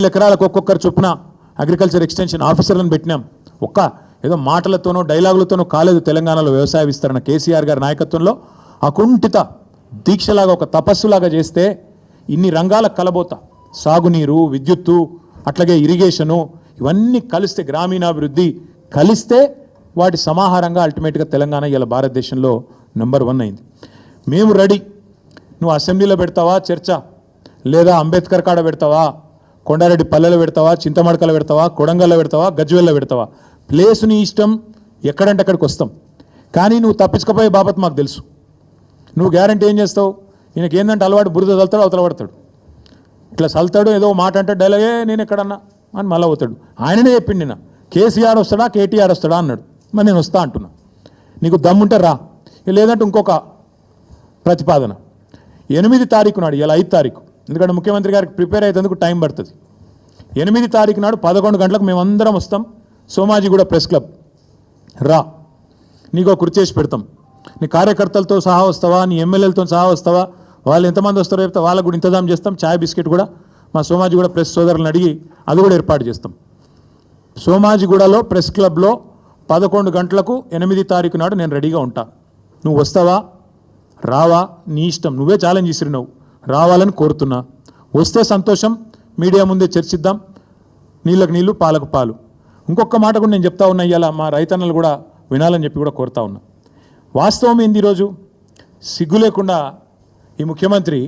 ఎకరాలకు ఒక్కొక్కరు చొప్పున అగ్రికల్చర్ ఎక్స్టెన్షన్ ఆఫీసర్లను పెట్టినాం. ఏదో మాటలతోనో డైలాగులతోనో కాలేదు. తెలంగాణలో వ్యవసాయ విస్తరణ కేసీఆర్ గారి నాయకత్వంలో అకుంఠిత దీక్షలాగా ఒక తపస్సులాగా చేస్తే ఇన్ని రంగాలకు కలబోతా, సాగునీరు, విద్యుత్తు, అట్లాగే ఇరిగేషను, ఇవన్నీ కలిస్తే గ్రామీణాభివృద్ధి కలిస్తే వాటి సమాహారంగా అల్టిమేట్గా తెలంగాణ ఇలా భారతదేశంలో నెంబర్ 1 అయింది. మేము రెడీ. నువ్వు అసెంబ్లీలో పెడతావా చర్చ, లేదా అంబేద్కర్ కాడ పెడతావా, కొండారెడ్డి పల్లెలో పెడతావా, చింతమడకలో పెడతావా, కొడంగల్లో పెడతావా, గజ్వేల్లో పెడతావా, ప్లేసు నీ ఇష్టం, ఎక్కడంటే అక్కడికి వస్తాం. కానీ నువ్వు తప్పించుకపోయే బాబత్ మాకు తెలుసు. నువ్వు గ్యారంటీ ఏం చేస్తావు? ఈయనకి ఏంటంటే అలవాటు, బురద చల్తాడు, అవతల పడతాడు, ఇట్లా చల్తాడు, ఏదో మాట అంటే డైలాగే నేను ఎక్కడన్నా అని మళ్ళీ అవుతాడు. ఆయననే చెప్పిండి, నిన్న కేసీఆర్ వస్తాడా కేటీఆర్ వస్తాడా అన్నాడు. మరి నేను వస్తా అంటున్నా. నీకు దమ్ముంటే రా, లేదంటే ఇంకొక ప్రతిపాదన 8 తారీఖు నాడు, ఇలా 5 తారీఖు, ఎందుకంటే ముఖ్యమంత్రి గారికి ప్రిపేర్ అయ్యేందుకు టైం పడుతుంది. 8 తారీఖు నాడు 11 గంటలకు మేమందరం వస్తాం. సోమాజిగూడ ప్రెస్ క్లబ్ రా, నీకు కృతి చేసి పెడతాం. నీ కార్యకర్తలతో సహా వస్తావా, నీ ఎమ్మెల్యేలతో సహా వస్తావా, వాళ్ళు ఎంతమంది వస్తారో చెప్తే వాళ్ళకు కూడా ఇంతజాం చేస్తాం. ఛాయ్ బిస్కెట్ కూడా మా సోమాజిగూడ ప్రెస్ సోదరులను అడిగి అది కూడా ఏర్పాటు చేస్తాం. సోమాజిగూడలో ప్రెస్ క్లబ్లో 11 గంటలకు 8 తారీఖు నాడు నేను రెడీగా ఉంటా. నువ్వు వస్తావా రావా నీ ఇష్టం. నువ్వే ఛాలెంజ్ ఇసిరినావు, రావాలని కోరుతున్నా. వస్తే సంతోషం, మీడియా ముందే చర్చిద్దాం, నీళ్ళకు నీళ్ళు పాలకు పాలు. ఇంకొక మాట కూడా నేను చెప్తా ఉన్నా, ఇవాళ మా రైతన్నలు కూడా వినాలని చెప్పి కూడా కోరుతా ఉన్నా. వాస్తవం ఏంది, ఈరోజు సిగ్గు లేకుండా ఈ ముఖ్యమంత్రి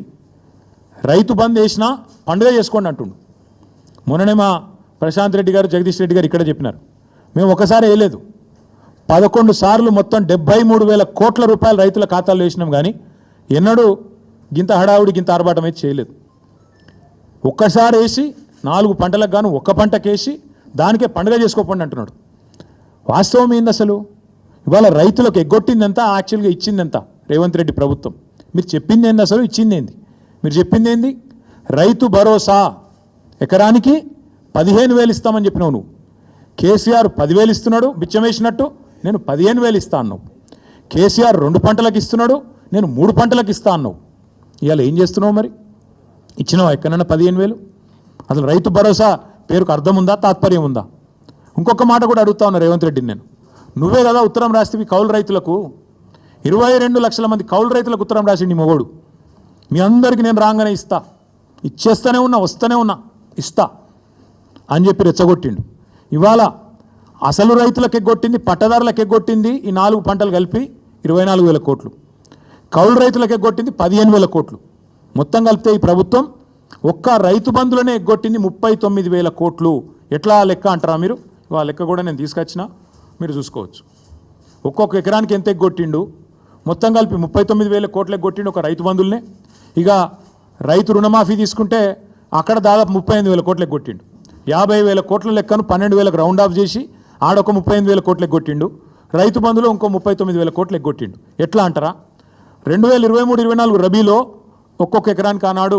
రైతు బంద్ వేసినా పండుగ చేసుకోండి అంటుండు. మొన్ననే మా ప్రశాంత్ రెడ్డి గారు, జగదీష్ రెడ్డి గారు ఇక్కడ చెప్పినారు, మేము ఒకసారి వేయలేదు, 11 సార్లు మొత్తం 73,000 కోట్ల రూపాయలు రైతుల ఖాతాల్లో వేసినాం. కానీ ఎన్నడూ గింత హడావుడి, గింత ఆర్భాటం అయితే చేయలేదు. ఒక్కసారి వేసి 4 పంటలకు గాను ఒక్క పంటకేసి దానికే పండుగ చేసుకోకండి అంటున్నాడు. వాస్తవం ఏంది అసలు? ఇవాళ రైతులకు ఎగ్గొట్టిందంత, యాక్చువల్గా ఇచ్చిందంత రేవంత్ రెడ్డి ప్రభుత్వం. మీరు చెప్పింది ఏంది అసలు, ఇచ్చింది ఏంది? మీరు చెప్పింది ఏంది? రైతు భరోసా ఎకరానికి 15,000 ఇస్తామని చెప్పినావు నువ్వు. కేసీఆర్ 10,000 ఇస్తున్నాడు బిచ్చమేసినట్టు, నేను 15,000 ఇస్తా అన్నావు. కేసీఆర్ 2 పంటలకు ఇస్తున్నాడు, నేను 3 పంటలకు ఇస్తా అన్నావు. ఇవాళ ఏం చేస్తున్నావు మరి? ఇచ్చినావు ఎక్కడన్నా 15,000? అసలు రైతు భరోసా పేరుకు అర్థం ఉందా, తాత్పర్యం ఉందా? ఇంకొక మాట కూడా అడుగుతా ఉన్నా రేవంత్ రెడ్డిని నేను. నువ్వే కదా ఉత్తరం రాస్తేవి కౌలు రైతులకు, 22 లక్షల మంది కౌలు రైతులకు ఉత్తరం రాసిండి మొగోడు. మీ అందరికీ నేను రాగానే ఇస్తా, ఇచ్చేస్తూనే ఉన్నా, వస్తూనే ఉన్నా, ఇస్తా అని చెప్పి రెచ్చగొట్టిండు. ఇవాళ అసలు రైతులకు ఎగ్గొట్టింది, పట్టదారులకు ఎగ్గొట్టింది ఈ 4 పంటలు కలిపి 24,000 కోట్లు, కౌలు రైతులకు ఎగ్గొట్టింది 15,000 కోట్లు. మొత్తం కలిపితే ఈ ప్రభుత్వం ఒక్క రైతు బంధులనే ఎగ్గొట్టింది 39,000 కోట్లు. ఎట్లా లెక్క అంటారా మీరు? ఇవాళ లెక్క కూడా నేను తీసుకొచ్చినా, మీరు చూసుకోవచ్చు. ఒక్కొక్క ఎకరానికి ఎంత ఎగ్గొట్టిండు, మొత్తం కలిపి 39,000 కోట్లు ఎగ్గొట్టిండు ఒక రైతు బంధులనే. ఇక రైతు రుణమాఫీ తీసుకుంటే అక్కడ దాదాపు 38,000 కోట్లు ఎగ్గొట్టిండు. 50,000 కోట్ల లెక్కను 12,000కు రౌండ్ ఆఫ్ చేసి ఆడొక 38,000 కోట్లు ఎగ్గొట్టిండు. రైతు బంధులో ఇంకో 39,000 కోట్లు ఎగ్గొట్టిండు. ఎట్లా అంటారా? 2023-24 రబీలో ఒక్కొక్క ఎకరానికి ఆనాడు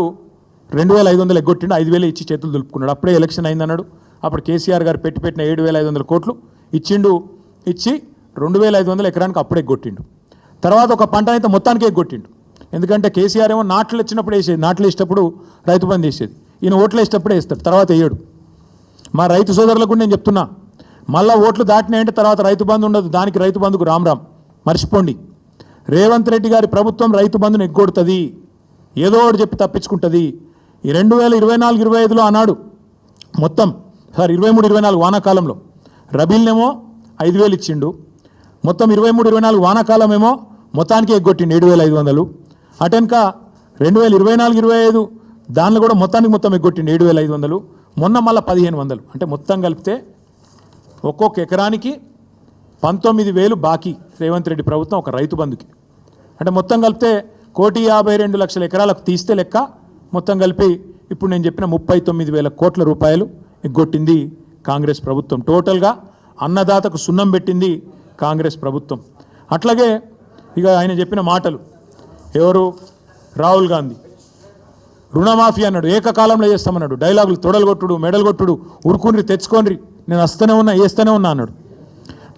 2,500 ఎగ్గొట్టిండు, 5,000 ఇచ్చి చేతులు దులుపుకున్నాడు. అప్పుడే ఎలక్షన్ అయిందన్నాడు. అప్పుడు కేసీఆర్ గారు పెట్టిన 7,500 కోట్లు ఇచ్చిండు. ఇచ్చి 2,500 ఎకరానికి అప్పుడే ఎగ్గొట్టిండు. తర్వాత ఒక పంట అయితే మొత్తానికి ఎగ్గొట్టిండు. ఎందుకంటే కేసీఆర్ ఏమో నాట్లు వచ్చినప్పుడు వేసేది, నాట్లు వేసేటప్పుడు రైతు బంధు వేసేది, ఈయన ఓట్లు వేసేటప్పుడే వేస్తాడు, తర్వాత వేయడు. మా రైతు సోదరులకు నేను చెప్తున్నా, మళ్ళీ ఓట్లు దాటినాయంటే తర్వాత రైతు బంధు ఉండదు. దానికి రైతు బంధుకు రామ్ మర్చిపోండి. రేవంత్ రెడ్డి గారి ప్రభుత్వం రైతు బంధును ఎగ్గొడుతుంది, ఏదో ఒకటి చెప్పి తప్పించుకుంటుంది. ఈ 2024-25లో ఆనాడు మొత్తం 23-24 వానాకాలంలో రబీల్నేమో 5,000 ఇచ్చిండు. మొత్తం 23-24 వానాకాలం ఏమో మొత్తానికి ఎగ్గొట్టిండు 7,500. అటెనక 2024-25 దానిలో కూడా మొత్తం ఎగ్గొట్టిండు 7,500. మొన్న మళ్ళీ 1,500. అంటే మొత్తం కలిపితే ఒక్కొక్క ఎకరానికి 19,000 బాకీ రేవంత్ రెడ్డి ప్రభుత్వం ఒక రైతు బంధుకి. అంటే మొత్తం కలిపితే 1,52,00,000 ఎకరాలకు తీస్తే లెక్క మొత్తం కలిపి ఇప్పుడు నేను చెప్పిన 39,000 కోట్ల రూపాయలు ఎగ్గొట్టింది కాంగ్రెస్ ప్రభుత్వం. టోటల్గా అన్నదాతకు సున్నం పెట్టింది కాంగ్రెస్ ప్రభుత్వం. అట్లాగే ఇక ఆయన చెప్పిన మాటలు, ఎవరు రాహుల్ గాంధీ రుణమాఫీ అన్నాడు, ఏకకాలంలో చేస్తామన్నాడు, డైలాగులు తొడలు కొట్టుడు, మెడలు కొట్టుడు, ఉరుకుని తెచ్చుకోండి, నేను వస్తూనే ఉన్నా, వేస్తూనే ఉన్నా అన్నాడు.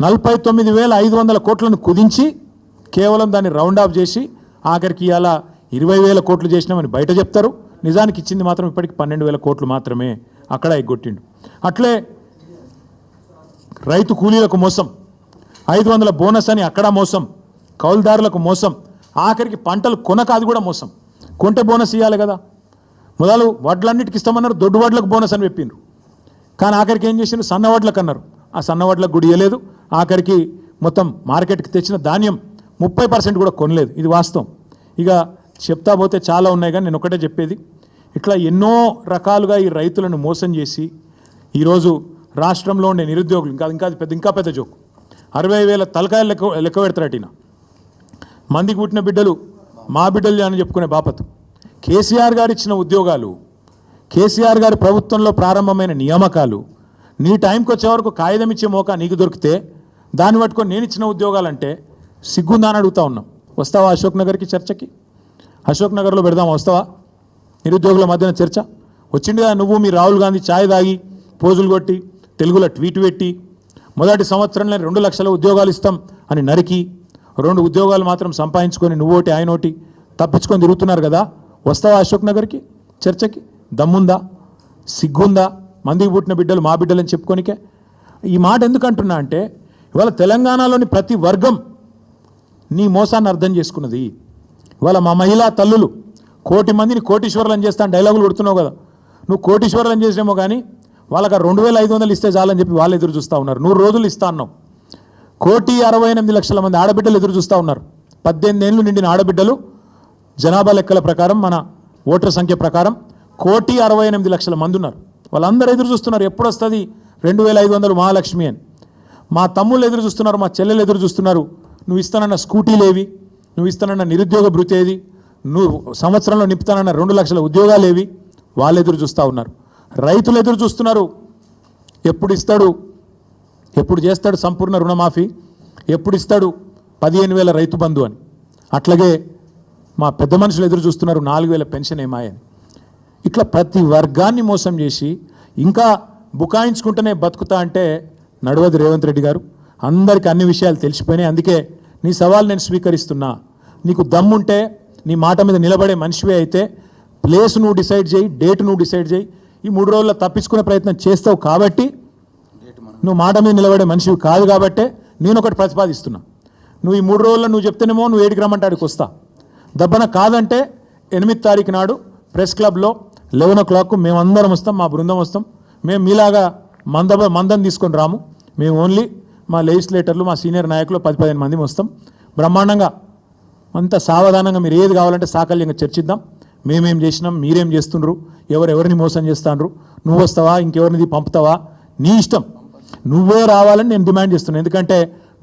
49,500 కోట్లను కుదించి కేవలం దాన్ని రౌండ్ ఆఫ్ చేసి ఆఖరికి ఇలా 20,000 కోట్లు చేసినామని బయట చెప్తారు. నిజానికి ఇచ్చింది మాత్రం ఇప్పటికి 12,000 కోట్లు మాత్రమే. అక్కడ ఎగ్గొట్టిండు. అట్లే రైతు కూలీలకు మోసం, 500 బోనస్ అని అక్కడ మోసం, కౌలుదారులకు మోసం, ఆఖరికి పంటలు కొనక అది కూడా మోసం. కొంటే బోనస్ ఇవ్వాలి కదా, మొదలు వడ్లన్నిటికి ఇస్తామన్నారు, దొడ్డు వడ్లకు బోనస్ అని చెప్పిండ్రు. కానీ ఆఖరికి ఏం చేసిండ్రు, సన్న వడ్లకు అన్నారు. ఆ సన్న వడ్లకు కూడా ఇవ్వలేదు. ఆఖరికి మొత్తం మార్కెట్కి తెచ్చిన ధాన్యం 30% కూడా కొనలేదు. ఇది వాస్తవం. ఇక చెప్తా పోతే చాలా ఉన్నాయి, కానీ నేను ఒకటే చెప్పేది, ఇట్లా ఎన్నో రకాలుగా ఈ రైతులను మోసం చేసి ఈరోజు రాష్ట్రంలో ఉండే నిరుద్యోగులు ఇంకా పెద్ద జోకు, 60,000 తలకాయలు లెక్క పెడతారట ఈయన. మందికి పుట్టిన బిడ్డలు మా బిడ్డలు అని చెప్పుకునే బాపతు. కేసీఆర్ గారు ఇచ్చిన ఉద్యోగాలు, కేసీఆర్ గారి ప్రభుత్వంలో ప్రారంభమైన నియామకాలు, నీ టైంకి వచ్చే వరకు కాగితం ఇచ్చే మోకా నీకు దొరికితే దాన్ని పట్టుకొని నేను ఇచ్చిన ఉద్యోగాలంటే సిగ్గుందా అని అడుగుతా ఉన్నాం. వస్తావా అశోక్ నగర్కి చర్చకి? అశోక్ నగర్లో పెడదామా, వస్తావా? నిరుద్యోగుల మధ్యన చర్చ వచ్చింది కదా. నువ్వు మీ రాహుల్ గాంధీ ఛాయ్ తాగి పోజులు కొట్టి తెలుగులో ట్వీట్ పెట్టి మొదటి సంవత్సరంలో 2 లక్షల ఉద్యోగాలు ఇస్తాం అని నరికి 2 ఉద్యోగాలు మాత్రం సంపాదించుకొని నువ్వోటి ఆయనోటి తప్పించుకొని తిరుగుతున్నారు కదా. వస్తావా అశోక్ నగర్కి చర్చకి? దమ్ముందా, సిగ్గుందా? మందికి పుట్టిన బిడ్డలు మా బిడ్డలని చెప్పుకోనికే. ఈ మాట ఎందుకు అంటున్నా అంటే, ఇవాళ తెలంగాణలోని ప్రతి వర్గం నీ మోసాన్ని అర్థం చేసుకున్నది. ఇవాళ మా మహిళా తల్లులు 1,00,00,000 మందిని కోటీశ్వరులను చేస్తాను డైలాగులు కొడుతున్నావు కదా. నువ్వు కోటీశ్వరులను చేసినేమో కానీ వాళ్ళకి 2,500 ఇస్తే చాలని చెప్పి వాళ్ళు ఎదురు చూస్తూ ఉన్నారు. 100 రోజులు ఇస్తా అన్నావు. 1,68,00,000 మంది ఆడబిడ్డలు ఎదురు చూస్తూ ఉన్నారు. 18 ఏళ్ళు నిండిన ఆడబిడ్డలు జనాభా లెక్కల ప్రకారం, మన ఓటర్ సంఖ్య ప్రకారం 1,68,00,000 మంది ఉన్నారు. వాళ్ళందరూ ఎదురు చూస్తున్నారు, ఎప్పుడు వస్తుంది 2,500 మహాలక్ష్మి అని. మా తమ్ముళ్ళు ఎదురు చూస్తున్నారు, మా చెల్లెలు ఎదురు చూస్తున్నారు. నువ్వు ఇస్తానన్న స్కూటీలేవి, నువ్వు ఇస్తానన్న నిరుద్యోగ భృతి ఏది, నువ్వు సంవత్సరంలో నింపుతానన్న 2 లక్షల ఉద్యోగాలు ఏవి, వాళ్ళు ఎదురు చూస్తూ ఉన్నారు. రైతులు ఎదురు చూస్తున్నారు, ఎప్పుడు ఇస్తాడు, ఎప్పుడు చేస్తాడు సంపూర్ణ రుణమాఫీ, ఎప్పుడు ఇస్తాడు 15,000 రైతు బంధు అని. అట్లాగే మా పెద్ద మనుషులు ఎదురు చూస్తున్నారు 4,000 పెన్షన్ ఏమాయని. ఇట్లా ప్రతి వర్గాన్ని మోసం చేసి ఇంకా బుకాయించుకుంటూనే బతుకుతా అంటే నడవదు రేవంత్ రెడ్డి గారు. అందరికీ అన్ని విషయాలు తెలిసిపోయినాయి. అందుకే నీ సవాల్ నేను స్వీకరిస్తున్నా. నీకు దమ్ముంటే, నీ మాట మీద నిలబడే మనిషివే అయితే ప్లేస్ నువ్వు డిసైడ్ చేయి, డేట్ నువ్వు డిసైడ్ చేయి. ఈ 3 రోజుల్లో తప్పించుకునే ప్రయత్నం చేస్తావు కాబట్టి, నువ్వు మాట మీద నిలబడే మనిషివి కాదు కాబట్టే నేను ఒకటి ప్రతిపాదిస్తున్నా. నువ్వు ఈ 3 రోజుల్లో నువ్వు చెప్తేనేమో నువ్వు 7కి రమ్మంటే ఆడికి వస్తా. దబ్బన కాదంటే 8వ తారీఖు నాడు ప్రెస్ క్లబ్లో 11 o'clock మేమందరం వస్తాం, మా బృందం వస్తాం. మేము మీలాగా మందం తీసుకొని రాము. మేము ఓన్లీ మా లెజిస్లేటర్లు, మా సీనియర్ నాయకులు 10-15 మంది వస్తాం. బ్రహ్మాండంగా అంత సావధానంగా మీరు ఏది కావాలంటే సాకల్యంగా చర్చిద్దాం. మేమేం చేసినాం, మీరేం చేస్తుండ్రు, ఎవరెవరిని మోసం చేస్తాండ్రు, నువ్వు వస్తావా ఇంకెవరిని పంపుతావా, నీ ఇష్టం. నువ్వే రావాలని నేను డిమాండ్ చేస్తున్నాను. ఎందుకంటే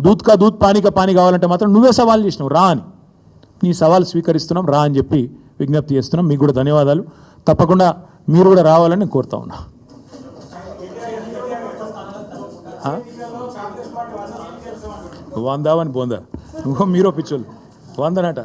దూత్ కా దూత్ పానీ కా పానీ కావాలంటే మాత్రం నువ్వే సవాల్ చేసినావు, రా అని. నీ సవాల్ స్వీకరిస్తున్నాం, రా అని చెప్పి విజ్ఞప్తి చేస్తున్నాం. మీకు కూడా ధన్యవాదాలు. తప్పకుండా మీరు కూడా రావాలని నేను కోరుతా ఉన్నా. వందావని బోందా, నువ్వు మీరో పిచ్చోళ్ళు వందనట.